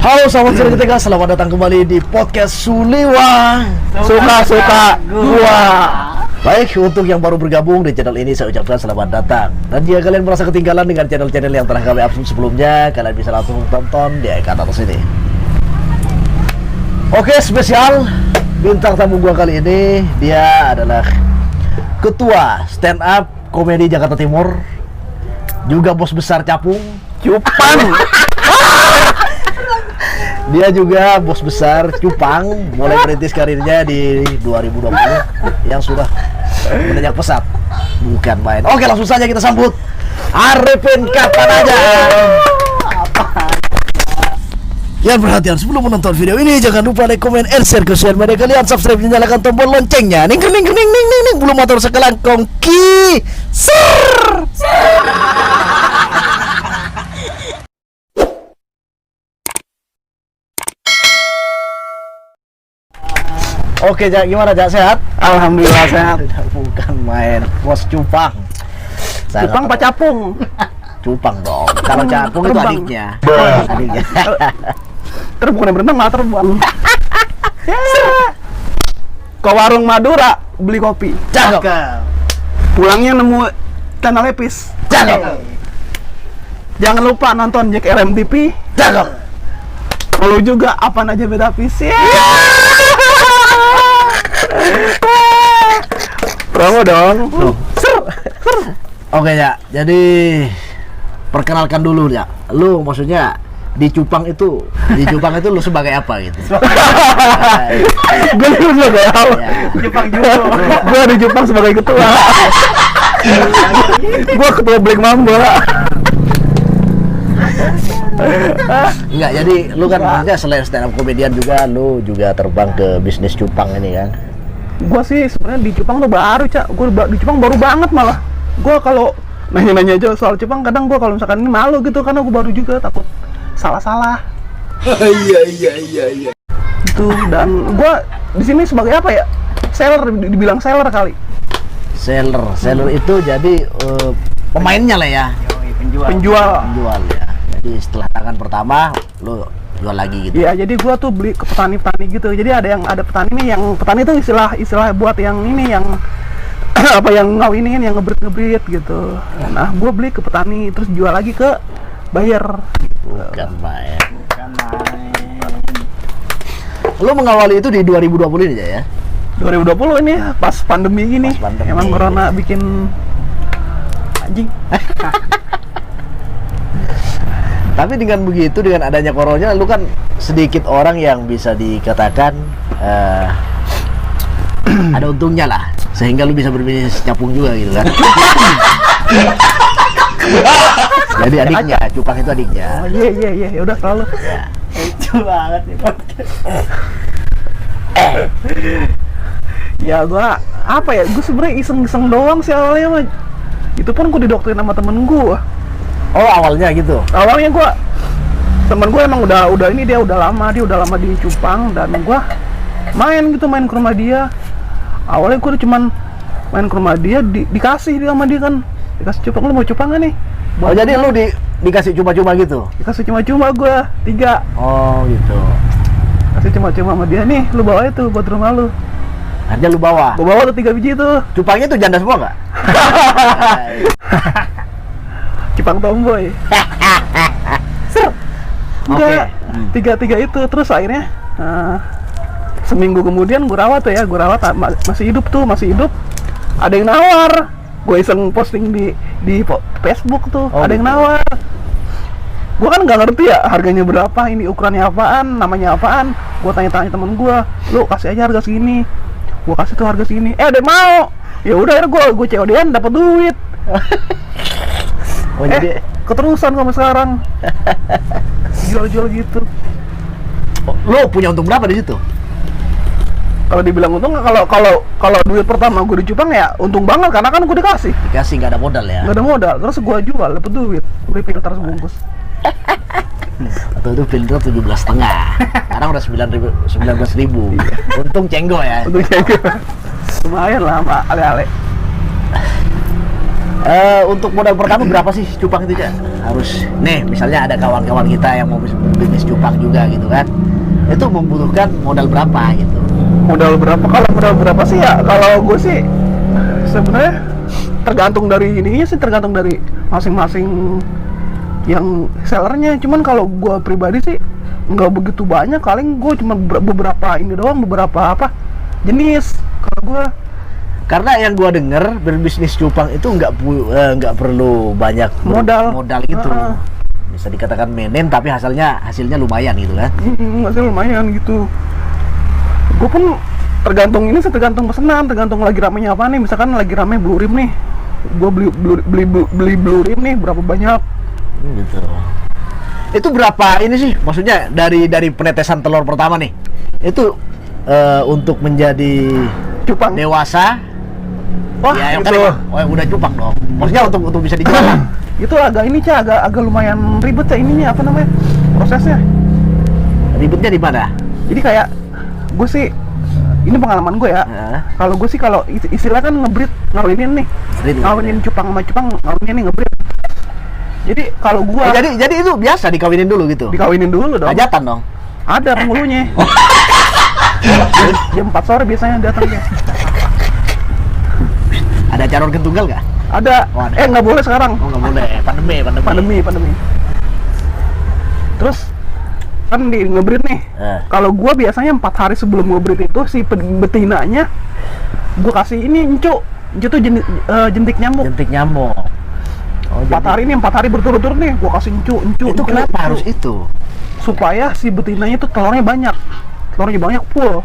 Halo sahabat cerita, selamat datang kembali di podcast Suliwa. Suka-suka gua. Baik, untuk yang baru bergabung di channel ini saya ucapkan selamat datang. Dan jika kalian merasa ketinggalan dengan channel-channel yang telah kami upload sebelumnya, kalian bisa langsung tonton di icon atas ini. Oke, spesial bintang tamu gua kali ini, dia adalah ketua stand up komedi Jakarta Timur, juga bos besar Capung Cupang. Dia juga bos besar Cupang, mulai merintis karirnya di 2020 yang sudah menanjak pesat, bukan main. Oke, langsung saja kita sambut Arifin kapan aja. Ya, perhatian, sebelum menonton video ini jangan lupa like, comment, and share ke sosial media kalian, subscribe dan nyalakan tombol loncengnya. Ning ning ning ning ning ning, belum motor sekelangkong ki. Ser. Oke, Jak, gimana, Jak? Sehat? Alhamdulillah sehat. Bukan main, bos Cupang. Cupang Pak Capung. Cupang dong. Kalau Capung itu Terbang. adiknya. Adiknya. Terus bukan berenang malah terbang. Ke warung Madura beli kopi. Cakep. Pulangnya nemu channel Epis. Cakep. Jangan lupa nonton Jack RM TV. Cakep. Follow juga apa aja beda Epis. Promo dong. Oke, Ya. Jadi perkenalkan dulu, Ya. Lu maksudnya di Cupang itu lu sebagai apa gitu? Gue sebagai apa? Ya. Jepang juga. Gue di Jepang sebagai ketua. Gue ketua Black Mamba. Enggak, jadi lu kan maksudnya selain stand up komedian juga lu juga terbang ke bisnis Cupang ini kan? Gue sih sebenarnya di Jepang tuh baru, Cak. Gue di Jepang baru banget malah. Gue kalau nanya-nanya aja soal Jepang, kadang gue kalau misalkan ini malu gitu karena gue baru juga, takut salah-salah. Iya. Gitu. Dan gue di sini sebagai apa ya? Seller, dibilang seller kali. Seller itu jadi pemainnya lah ya. Penjual. Penjual ya. Jadi setelah tangan pertama lu jual lagi gitu. Iya, jadi gua tuh beli ke petani-petani gitu. Jadi ada petani nih, yang petani itu istilah buat yang ini, yang apa, yang ngawinin, yang ngebrit gitu. Nah, gua beli ke petani terus jual lagi ke buyer gitu. Bukan main. Lu mengawali itu di 2020 ini ya? 2020 ini pas pandemi gini. Pas pandemi. Emang corona bikin anjing. Tapi dengan begitu, dengan adanya corona, lu kan sedikit orang yang bisa dikatakan ada untungnya lah, sehingga lu bisa berbisnis capung juga gitu kan. Jadi adiknya, Cupang itu adiknya. Oh iya, ya udah selalu. Ya. Lucu banget nih podcast. Ya gua apa ya? Gua sebenarnya iseng-iseng doang sih awalnya mah. Itu pun gua didoktrin sama temen gua. Oh, awalnya gitu. Awalnya temen gue emang udah ini, dia udah lama di Cupang, dan gue main ke rumah dia. Awalnya gue cuman main ke rumah dia, dikasih dia sama dia kan, dikasih cupang. Lu mau cupang gak nih? Oh, jadi lu dikasih cuma-cuma gitu? Dikasih cuma-cuma gue 3. Oh gitu. Kasih cuma-cuma sama dia, nih lu bawa itu buat rumah lu. Akhirnya lu bawa? Gue bawa tuh 3 biji tuh. Cupangnya tuh janda semua nggak? Cupang tomboy. Ser. Enggak. Tiga itu terus akhirnya seminggu kemudian gue rawat masih hidup. Ada yang nawar. Gue iseng posting di Facebook tuh. Oh, ada yang gitu. nawar. Gue kan nggak ngerti ya harganya berapa, ini ukurannya apaan, namanya apaan. Gue tanya-tanya temen gue, lu kasih aja harga segini. Gue kasih tuh harga segini. Ada yang mau. Ya udah, akhirnya gue COD-an dapat duit. Oh, jadi keterusan sampai sekarang. Jual gitu. lu punya untung berapa di situ? Kalau dibilang untung, kalau duit pertama gue di Cupang ya untung banget, karena kan gue dikasih Nggak ada modal ya? nggak ada modal, terus gue jual dapet duit, beli filter sebungkus. Atau itu filter 17,5. Sekarang udah 19.000. Untung cenggo ya. Untung jaga. Lumayan lah, Mbak, ale-ale. Untuk modal pertama berapa sih cupang itu, Cak? Harus nih, misalnya ada kawan-kawan kita yang mau bisnis cupang juga gitu kan. Itu membutuhkan modal berapa gitu? Modal berapa? Kalau modal berapa sih ya? Kalau gue sih sebenarnya tergantung dari ininya sih, tergantung dari masing-masing yang sellernya. Cuman kalau gue pribadi sih nggak begitu banyak, paling gue cuma beberapa ini doang, beberapa apa jenis. Kalau gue, karena yang gua denger berbisnis cupang itu nggak perlu banyak modal gitu. Bisa dikatakan menen tapi hasilnya lumayan gitu kan. Hasil lumayan gitu. Gue pun tergantung ini sih, tergantung pesanan, tergantung lagi ramenya apa nih. Misalkan lagi rame blue rim nih, gue beli blue rim nih berapa banyak gitu. Itu berapa ini sih, maksudnya dari penetesan telur pertama nih itu untuk menjadi cupang dewasa. Wah, ya, yang itu. tadi yang udah cupang dong. Maksudnya untuk bisa dijual. Itu agak ini Cak, agak lumayan ribet ya ininya, apa namanya, prosesnya. Ribetnya di mana? Jadi kayak gue sih, ini pengalaman gue ya. Kalau gue sih, kalau istilah kan ngebreed, ngawinin nih, ngawinin cupang sama cupang, ngawinin nih ngebreed. Jadi kalau gue jadi itu biasa dikawinin dulu gitu. Dikawinin dulu dong. Hajatan dong. Ada penghulunya. Jam 4 sore biasanya datangnya. Ada acara organ tunggal nggak? Ada. Oh, ada. Nggak boleh sekarang. Oh, nggak boleh. Pandemi. Terus kan di ngebreed nih. Kalau gua biasanya 4 hari sebelum ngebreed itu si betinanya gua kasih ini encu tuh jentik nyamuk. Jentik nyamuk. Oh, 4 hari nih, 4 hari berturut-turut nih gua kasih encu. Itu kenapa harus itu? Supaya si betinanya itu telurnya banyak full.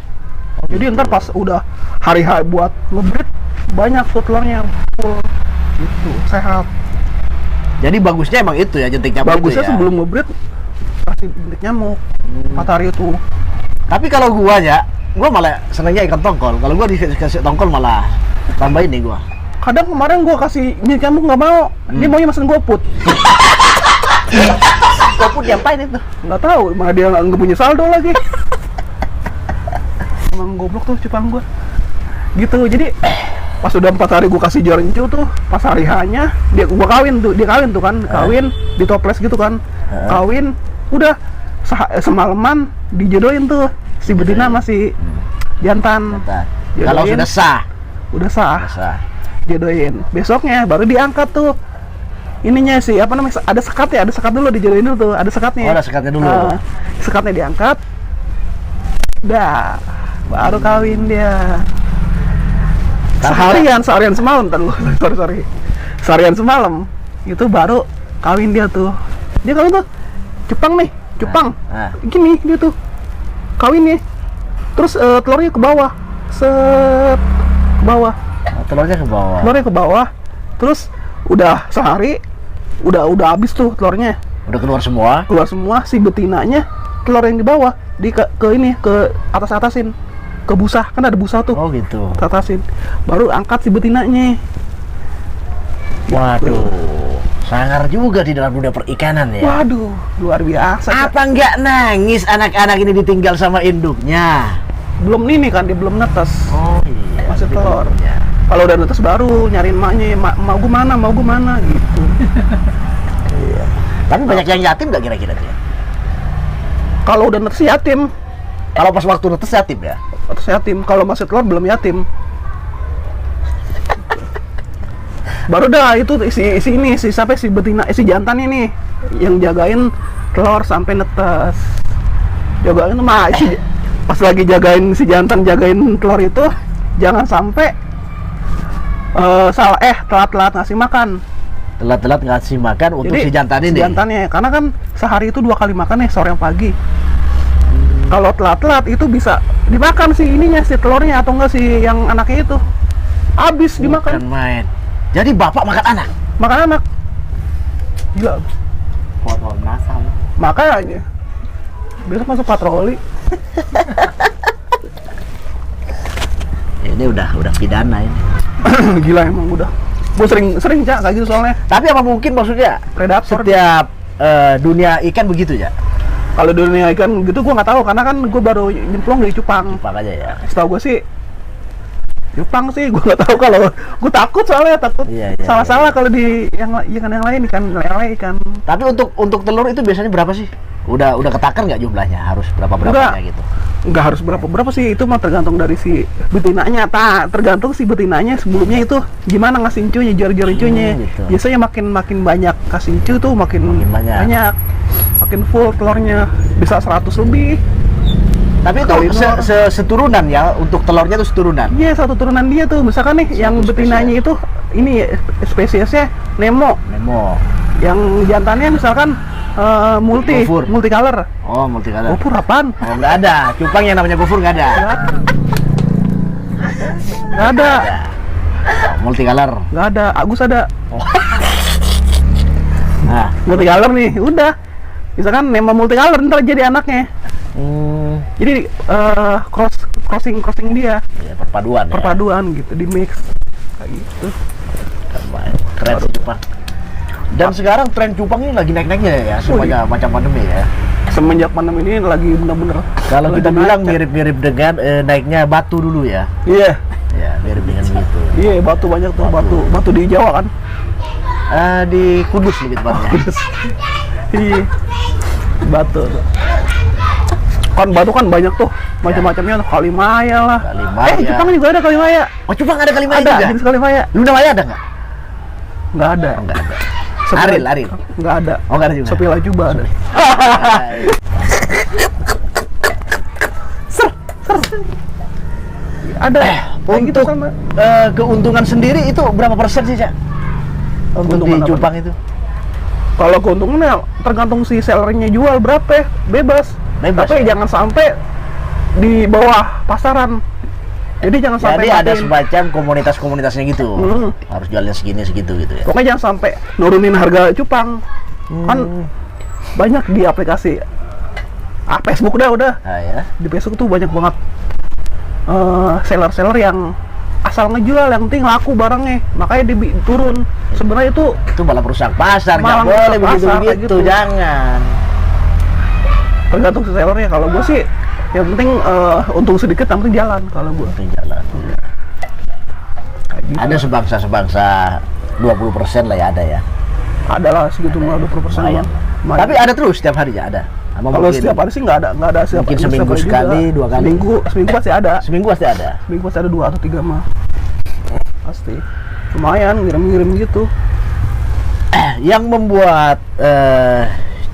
Jadi ntar pas udah hari buat ngebreed banyak tuh telurnya full gitu, sehat. Jadi bagusnya emang itu ya, jentik nyamuk. Bagusnya itu ya? Sebelum ngebreed kasih jentik nyamuk 4 hari itu. Tapi kalau gua malah senangnya ikan tongkol. Kalau gua dikasih tongkol malah tambahin nih gua. Kadang kemarin gua kasih jentik nyamuk nggak mau, dia maunya mesen GoFood. GoFood diapain itu? Nggak tahu, malah dia nggak punya saldo lagi. Emang goblok tuh cupang gua. Gitu, jadi pas udah 4 hari gua kasih jarincu tuh, pas hari hanya dia kawin tuh kan, kawin di toples gitu kan. Kawin udah semalaman dijodohin tuh si betina masih jantan. Kalau sudah sah, jodohin. Besoknya baru diangkat tuh ininya sih, apa namanya, ada sekat dulu, dijodohin dulu tuh, ada sekatnya. Oh, ada sekatnya dulu. Sekatnya diangkat, dah baru kawin dia. Seharian semalam, seharian semalam itu baru kawin dia tuh. Dia kawin tuh cupang gini dia tuh kawinnya. Terus telurnya ke bawah, telurnya ke bawah. Terus udah sehari udah habis tuh telurnya, udah keluar semua. Si betinanya telur yang di bawah ke atasin ke busa, kan ada busa tuh. Oh gitu. Atasin, baru angkat si betinanya. Waduh, sangar juga di dalam dunia perikanan ya. Waduh, luar biasa. Apa nggak nangis anak-anak ini ditinggal sama induknya? Belum ini kan, dia belum netes. Oh iya, masih telur. Kalau udah netes baru nyariin emaknya, mau gue mana gitu. Iya. Tapi banyak yang yatim nggak kira-kira dia? Kalau udah netes yatim. Kalau pas waktu netes yatim ya? Netes yatim. Kalau masih telur belum yatim. Baru dah itu si betina, si jantan ini yang jagain telur sampai netes. Jagain mah pas lagi jagain si jantan, jagain telur itu jangan sampai telat ngasih makan. Telat ngasih makan untuk jadi, si jantan ini. Si jantannya, karena kan sehari itu 2 kali makan nih, sore yang pagi. Kalau telat itu bisa dimakan si ininya, si telurnya, atau enggak si yang anaknya itu. Habis dimakan. Bukan main. Jadi bapak makan anak. Gila. Buat nasam. Makanya besok masuk patroli. Ini udah pidana ini. Gila emang udah. Gue sering Cak kayak gitu soalnya. Tapi apa mungkin maksudnya predator setiap dunia ikan begitu ya? Kalau dunia ikan gitu gue nggak tahu, karena kan gue baru nyemplung dari cupang. Cupang aja ya. Setahu gue sih Jepang sih, gue nggak tahu kalau gue takut soalnya Iya, salah-salah kalau di yang lain ikan lele ikan. Tapi untuk telur itu biasanya berapa sih? Udah ketakar nggak jumlahnya? Harus berapa gitu? Nggak harus berapa sih, itu mah tergantung dari si betinanya. Tergantung si betinanya sebelumnya itu gimana ngasih incunya, jar-jar incunya. Gitu. Biasanya makin banyak kasih incu tuh makin banyak. makin full telurnya, bisa 100 lebih. Tapi itu seturunan ya, untuk telurnya itu seturunan. Iya, satu turunan dia tuh. Misalkan nih yang betinanya itu ini spesiesnya Nemo. Yang jantannya misalkan multicolor. Oh, multicolor. Gofur apaan? Oh, nggak ada. Cupang yang namanya gofur nggak ada. Nggak ada. Oh, multicolor. Nggak ada. Agus ada. Oh. Nah, Multicolor nih, udah. Misalkan Nemo multicolor ntar jadi anaknya. Jadi crossing dia. ya, perpaduan gitu, di mix kayak gitu. Keren sih cupang. Dan sekarang tren cupang ini lagi naik-naiknya ya, semuanya macam pandemi ya. Semenjak pandemi ini lagi bener-bener. Kalau kita bilang mirip-mirip dengan naiknya batu dulu ya. Iya. Ya, mirip dengan begitu. Iya, batu banyak tuh, batu di Jawa kan. Di Kudus lebih tepatnya. Iya. Batu. Kan batu kan banyak tuh, macam-macamnya, Kalimaya lah. Kalimaya. Jepang juga ada Kalimaya. Oh, cupang ada Kalimaya Ada, juga? jenis Kalimaya. Luna Maya ada nggak? Nggak ada. Nggak ada. Sebenarnya- Aril. Nggak ada. Oh, nggak ada juga? Sepila juga ada. Ada. Kayak gitu Untuk sama. keuntungan sendiri itu berapa persen sih, Cak? Untuk di Keuntungan apa? cupang itu? Kalau keuntungannya tergantung si sellernya jual berapa, bebas. Tapi ya? jangan sampai di bawah pasaran. Jadi jangan sampai Jadi ada matiin. semacam komunitas-komunitasnya gitu. Hmm. Harus jualnya segini segitu gitu ya. Pokoknya jangan sampai nurunin harga cupang. Kan banyak di aplikasi. Facebook udah. Ah, ya. Di Facebook tuh banyak banget seller-seller yang asal ngejual, yang penting laku barangnya, makanya turun. Sebenarnya itu Malah perusak pasar, nggak Malah boleh merusak pasar, kayak begitu-begitu, gitu. jangan. tergantung si sellernya. Kalau gue sih yang penting untung sedikit, yang penting jalan. Kalau gue Itu jalan. kayak gitu. Ada sebangsa-sebangsa 20% lah ya, ada ya. Adalah segitu mah 20%. Lumayan. Tapi ada terus setiap harinya ada. Apa kalau mungkin setiap hari sih nggak ada setiap mungkin hari, seminggu setiap hari sekali, juga. 2 kali. Seminggu pasti ada. seminggu pasti ada. Seminggu pasti ada 2 atau 3 mah. Pasti. Lumayan ngirim-ngirim gitu. Yang membuat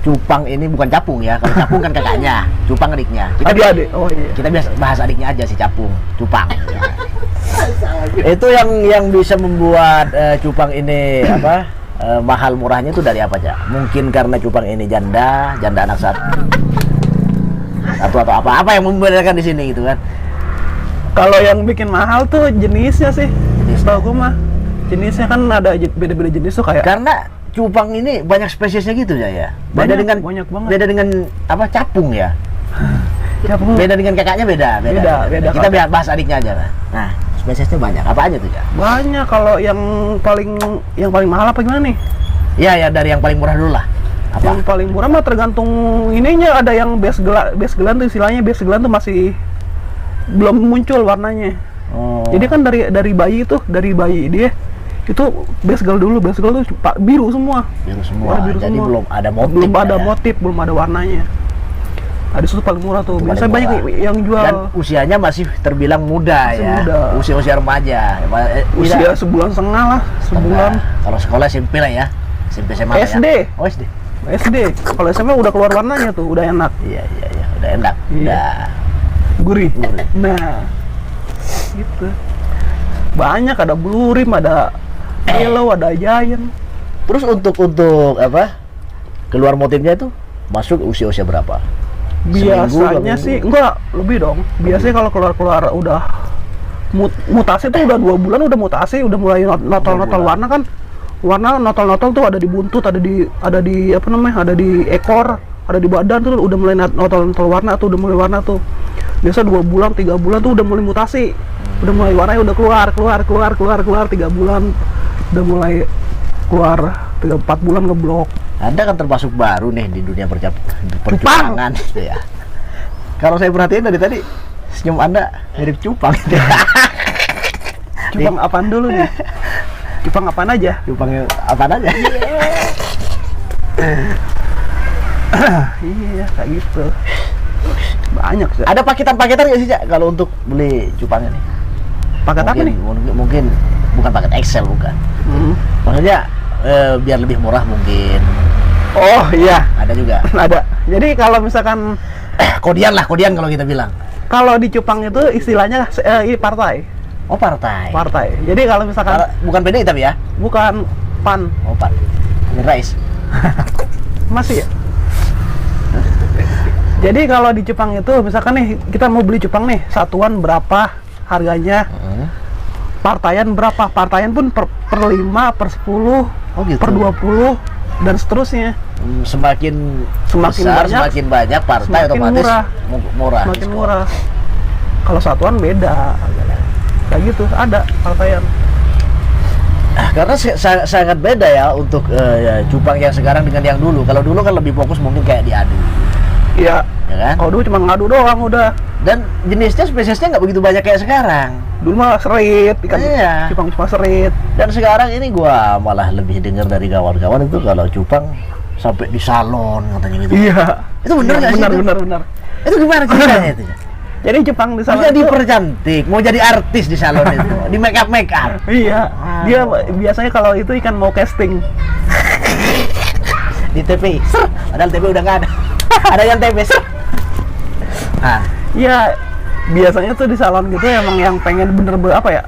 cupang ini bukan capung ya. Kalau capung kan kakaknya, cupang adiknya. Adik-adik. Oh iya. Kita biasa bahas adiknya aja si capung, cupang. Itu yang bisa membuat cupang ini mahal murahnya itu dari apa, Cak? Mungkin karena cupang ini janda anak satu atau apa yang membedakan di sini gitu kan? Kalau yang bikin mahal tuh jenisnya sih. Setahu gue mah jenisnya kan ada beda-beda jenis tuh kayak. Karena cupang ini banyak spesiesnya gitu ya. Banyak banget. Beda dengan capung ya. Capung. Beda dengan kakaknya beda. Beda. Kita bahas adiknya aja lah. Nah, spesiesnya banyak. Apa aja tuh, Cak? Banyak. Kalau yang paling mahal apa gimana nih? Ya dari yang paling murah dulu lah. Apa? Yang paling murah mah tergantung ininya. Ada yang base gelan tuh, istilahnya base gelan tuh masih belum muncul warnanya. Oh. Jadi kan dari bayi dia itu base gelan dulu, base gelan tuh biru semua. Biru semua. Warna biru Jadi semua. belum ada motif. Belum ada ya. motif, belum ada warnanya. Ada susu paling murah tuh. Itu Biasanya paling banyak murah. yang jual. Dan usianya masih terbilang muda Masih ya. muda. Usia remaja. Usia sebulan setengah lah, sebulan. Kalau sekolah SMP lah ya. SMP SMA lah SD. ya. Oh, SD. SD. Kalau SMA udah keluar warnanya tuh, udah enak. Iya. Udah enak. Iya. Udah. Gurih. Nah, gitu. Banyak, ada Blue Rim, ada Yellow, ada Giant. Terus untuk keluar motifnya itu masuk usia berapa? Biasanya sih enggak, lebih dong. Biasanya kalau keluar udah mutasi tuh udah 2 bulan udah mutasi, udah mulai notol warna kan. Warna notol tuh ada di buntut, ada di ada di ekor, ada di badan tuh udah mulai notol warna tuh, udah mulai warna tuh. Biasa 2 bulan, 3 bulan tuh udah mulai mutasi. Udah mulai warnanya udah keluar 3 bulan udah mulai keluar, 3-4 bulan ngeblok. Anda kan termasuk baru nih di dunia percupangan gitu ya. Kalau saya perhatiin dari tadi senyum Anda mirip cupang gitu. Cupang apaan dulu nih? Cupang apaan aja? Cupangnya apaan aja? Iya, kayak gitu. Banyak sih. Ada paketan-paketan nggak sih, Cak, kalau untuk beli cupangnya nih? Paket apa nih? Mungkin bukan paket Excel, bukan. Maksudnya biar lebih murah mungkin. Oh iya, Ada juga. ada. Jadi kalau misalkan Kodian kalau kita bilang. kalau di Cupang itu istilahnya ini partai. Oh, partai. Partai. Jadi kalau misalkan Bukan PDI tapi ya? bukan PAN, Oh, Pak. Ini Rais. masih ya? Jadi kalau di Cupang itu misalkan nih kita mau beli cupang nih, satuan berapa harganya? Partaian berapa? Partaian pun per 5, per 10, Oh, gitu. per 20 dan seterusnya. Semakin Semakin besar, banyak, semakin banyak partai semakin otomatis murah. murah. Semakin murah. Kalau satuan beda. Kayak gitu, ada partaian. Karena sangat beda ya untuk ya, cupang yang sekarang dengan yang dulu. Kalau dulu kan lebih fokus mungkin kayak diadu, Iya. ya kan? Kalau dulu cuma ngadu doang udah. Dan jenisnya spesiesnya nggak begitu banyak kayak sekarang. Dulu mah serit, ikan Iya. cupang cuma serit. Dan sekarang ini gua malah lebih dengar dari kawan-kawan itu kalau cupang sampai di salon katanya gitu. Iya. Itu bener nggak sih? Benar, itu? benar, benar. Itu gimana ceritanya itu? Jadi cupang di salon Maksudnya itu, dipercantik, mau jadi artis di salon itu, di make up. iya. Dia biasanya kalau itu ikan mau casting. Di TP, padahal TP udah nggak ada. Ada yang TP, Nah, Iya, biasanya tuh di salon gitu emang yang pengen bener-bener apa ya?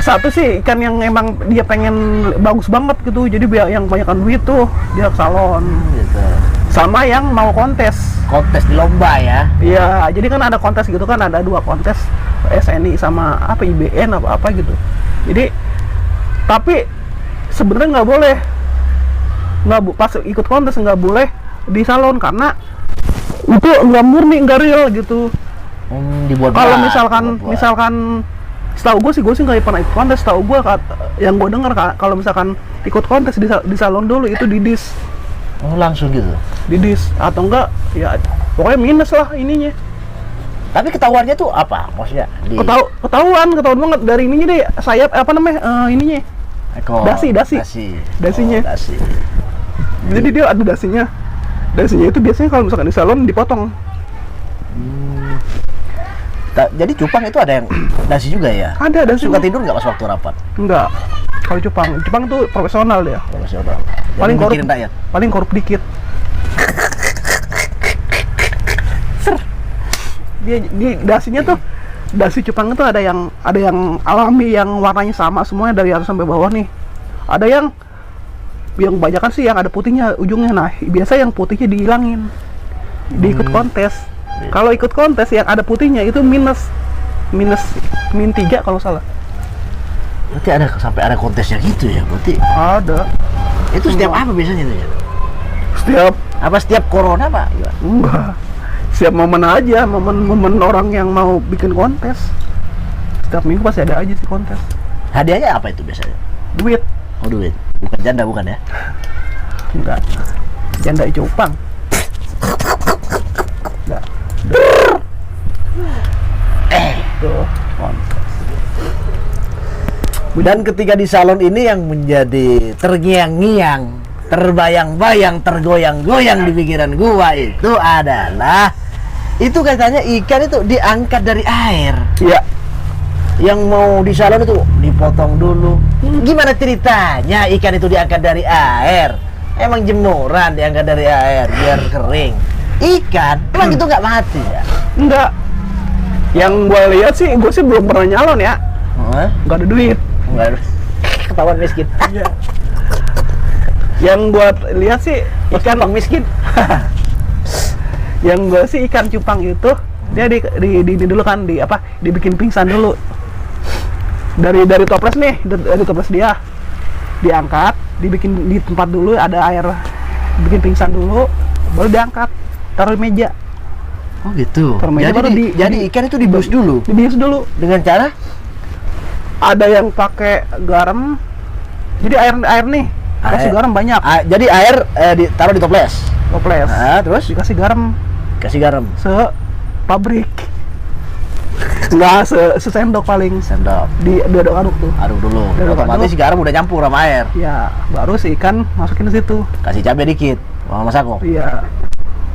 Satu sih ikan yang emang dia pengen bagus banget gitu, jadi biar yang banyakkan duit tuh dia ke salon. gitu. Sama yang mau kontes. Kontes di lomba ya. Iya, jadi kan ada kontes gitu kan, ada 2 kontes, SNI sama apa IBN apa gitu. Jadi tapi sebenarnya nggak boleh, pas ikut kontes nggak boleh di salon karena itu nggak murni, nggak real gitu. Dibuat Kalau dibuat-buat. misalkan setahu gue sih nggak pernah ikut kontes. Setahu gue yang gue dengar kalau misalkan ikut kontes di salon dulu itu didis. Oh, langsung gitu. Didis atau enggak ya pokoknya minus lah ininya. Tapi ketahuannya tuh apa? Maksudnya di Ketahuan banget dari ininya deh, sayap apa namanya ininya. ekor. Dasi. Dasinya. Oh, dasi. Jadi dia ada dasinya. Dasinya itu biasanya kalau misalkan di salon dipotong. Jadi cupang itu ada yang dasi juga ya? Ada dasi. Suka tidur nggak pas waktu rapat? Enggak. Kalau Jepang tuh profesional dia. Profesional. Paling korup, mikirin rakyat. paling korup dikit. Dia dasinya tuh, dasi Jepang itu ada yang alami yang warnanya sama semuanya dari atas sampai bawah nih. Ada yang kebanyakan sih yang ada putihnya ujungnya. Nah, biasa yang putihnya dihilangin. Diikut kontes. Kalau ikut kontes yang ada putihnya itu minus -3 kalau salah. Berarti sampai ada kontesnya gitu ya? Berarti Ada. itu setiap apa biasanya itu ya? Setiap corona Pak? Gimana? enggak. Setiap momen aja, momen orang yang mau bikin kontes. Setiap minggu pasti ada aja sih kontes. Hadiahnya apa itu biasanya? Duit. Oh, duit. Bukan janda bukan ya? Enggak. Janda Jepang. Enggak. Tuh, kontes. Dan ketika di salon ini yang menjadi terngiang-ngiang, terbayang-bayang, tergoyang-goyang di pikiran gua itu adalah itu katanya ikan itu diangkat dari air. Iya. Yang mau di salon itu dipotong dulu. Gimana ceritanya ikan itu diangkat dari air? Emang jemuran diangkat dari air biar kering. Ikan emang itu nggak mati ya? Enggak. Yang gue lihat sih, gue sih belum pernah nyalon ya. Enggak ada duit. Enggak, ketahuan miskin. Iya. Yang gue lihat sih Ikan bang miskin. yang gue sih ikan cupang itu dia di dulu kan dibikin pingsan dulu dari toples nih, dari toples dia diangkat, dibikin di tempat dulu ada air, bikin pingsan dulu, baru diangkat, taruh di meja. Oh gitu. Taruh meja baru Jadi ikan itu dibius dulu. Dibius dulu. Dengan cara? Ada yang pakai garam. Jadi air nih kasih garam banyak. Jadi air ditaruh di toples. Toples. Terus Dikasih garam kasih garam. pabrik. Enggak, sesendok paling. Sendok. Diaduk-aduk tuh. Aduk dulu. Diaduk-aduk. Otomatis garam udah nyampur sama air. Ya, baru si ikan masukin ke situ. Kasih cabai dikit. Bawang masako. Iya.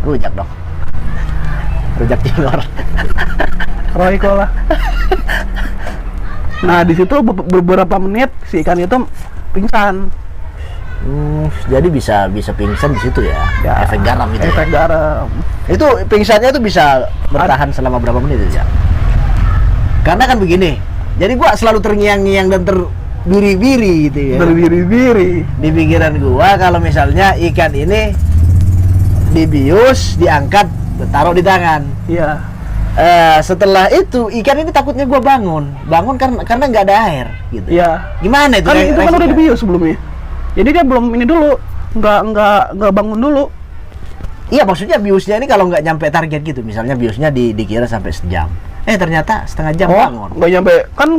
Rujak dong. Rujak cingur. Royco lah. Nah, di situ beberapa menit si ikan itu pingsan. Jadi bisa pingsan di situ ya. Efek garam itu. Efek Ya? garam. Itu pingsannya itu bisa bertahan selama berapa menit ya? Karena kan begini. Jadi gua selalu terngiang-ngiang dan terbiri-biri gitu ya. Berdiri-diri. Di pikiran gua kalau misalnya ikan ini dibius, diangkat, taruh di tangan. Iya. Setelah itu ikan ini takutnya gua bangun karena nggak ada air gitu. Iya. Gimana itu? Kan itu kan resikonya? udah dibius sebelumnya. Jadi dia belum ini dulu, nggak bangun dulu. Iya, maksudnya biusnya ini kalau nggak nyampe target gitu, misalnya biusnya dikira sampai sejam, ternyata setengah jam bangun. Nggak nyampe, kan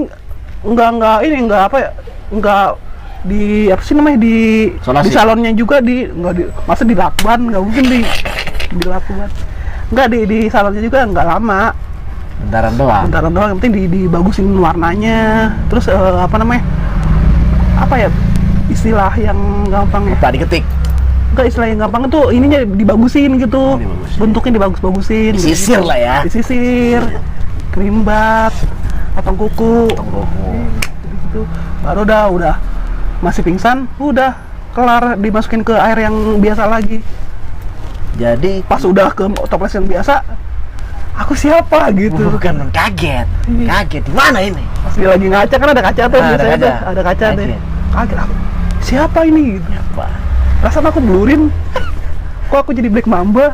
nggak ini nggak apa ya, nggak di apa sih namanya di Isolasi. di salonnya juga nggak di masa di lakban, nggak mungkin di lakban. Nggak di salonnya juga nggak lama. Bentaran doang. Bentaran doang, yang penting dibagusin warnanya. Terus apa namanya? Apa ya? Istilah yang gampang ya. Apa diketik? Enggak, istilah yang gampang itu ininya dibagusin gitu. Dibagusin. Bentuknya dibagus-bagusin. Disisir gitu. lah ya. Disisir. Kerimbat, potong kuku. Gitu. Baru udah masih pingsan, udah kelar dimasukin ke air yang biasa lagi. Jadi Pas udah ke toples yang biasa, aku siapa gitu. bukan kaget. Iya. Kaget di mana ini? Pas dia lagi ngaca kan ada kaca tuh Ada biasanya kaca. tuh, ada kaca deh. Kaget. Kaget aku. Siapa ini gitu. Apa? Perasaan aku blurin. Kok aku jadi Black Mamba?